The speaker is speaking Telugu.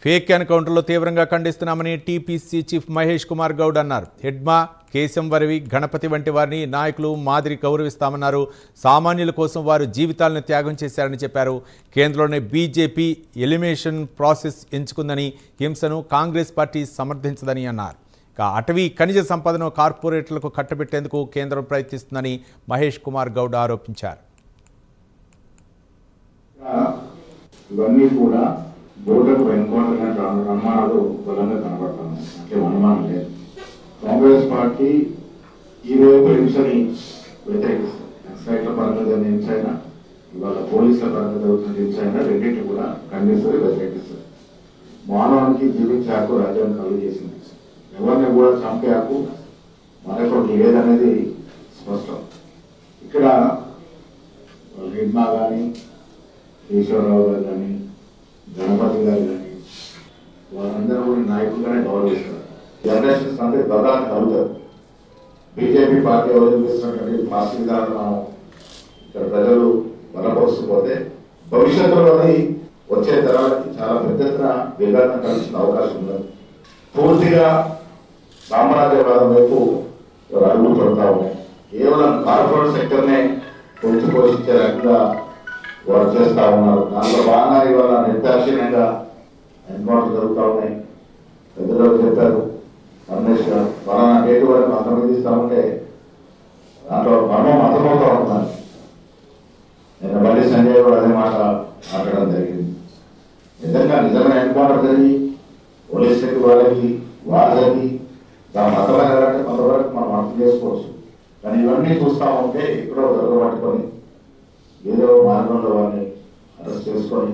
ఫేక్ ఎన్కౌంటర్లో తీవ్రంగా ఖండిస్తున్నామని టీపీసీ చీఫ్ మహేష్ కుమార్ గౌడ్ అన్నారు. హెడ్మా, కేశంవరవి, గణపతి వంటి వారిని నాయకులు మాదిరి గౌరవిస్తామన్నారు. సామాన్యుల కోసం వారు జీవితాలను త్యాగం చేశారని చెప్పారు. కేంద్రంలోనే బీజేపీ ఎలిమినేషన్ ప్రాసెస్ ఎంచుకుందని, హింసను కాంగ్రెస్ పార్టీ సమర్థించదని అన్నారు. అటవీ ఖనిజ సంపదను కార్పొరేట్లకు కట్టబెట్టేందుకు కేంద్రం ప్రయత్నిస్తుందని మహేష్ కుమార్ గౌడ్ ఆరోపించారు. ఇవన్నీ కూడా బోర్డర్కు ఎన్కౌంటర్ అనుమానాలు బలంగా కనబడతాము. అంటే అనుమానం లేదు. కాంగ్రెస్ పార్టీ ఈరోజు హింసని వ్యతిరేకిస్తుంది. నక్సలైట్ల పరంగా జరిగిన హింస అయినా, ఇవాళ పోలీసుల పరంగా జరుగుతున్న హింస అయినా రెండింటిని కూడా ఖండిస్తుంది, వ్యతిరేకిస్తుంది. మానవానికి జీవించే హక్కు రాజ్యాంగం కలుగు చేసింది. ఎవరిని కూడా చంపే హక్కు మనకు లేదనేది స్పష్టం. ఇక్కడ హిడ్మా కానీ, ఈశ్వరరావు గారు కానీ, గణపతి గారు కానీ వారందరూ కూడా నాయకులుగానే గౌరవిస్తారు. జనరేషన్స్ అంటే దాదాపు కలుగుతారు. బీజేపీ పార్టీ అవలంబిస్తున్నటువంటి పార్టీ విధానం మనం ఇక్కడ ప్రజలు బలపరుచుకుపోతే భవిష్యత్తులోని వచ్చే తరాలకి చాలా పెద్ద ఎత్తున విఘాతం కలిసిన అవకాశం ఉన్నది. పూర్తిగా సామ్రాజ్యవాదం వైపు అడుగు పడతా ఉన్నాయి. కేవలం కార్పొరేట్ సెక్టర్నే పోషించే రకంగా వారు చేస్తూ ఉన్నారు. దాంట్లో బాగా ఇవాళ నిర్దాక్షిణ్యంగా ఎన్కౌంటర్ జరుగుతూ ఉన్నాయి. పెద్దలు చెప్పారు, రమేష్ గారు ఫలానా డేటు వరకు అంతమంది ఇస్తామంటే దాంట్లో మర్మం అర్థమవుతూ ఉంటున్నాను. నేను బండి సంజయ్ కూడా అదే మాట మాట్లాడడం జరిగింది. నిజమైన ఎన్కౌంటర్ జరిగి పోలీసులకి వాళ్ళకి దాని అర్థమైనారంటే కొంతవరకు మనం అర్థం చేసుకోవచ్చు. కానీ ఇవన్నీ చూస్తూ ఉంటే ఎక్కడో దొరకబట్టుకొని ఏదో మార్గంలో వారిని అరెస్ట్ చేసుకొని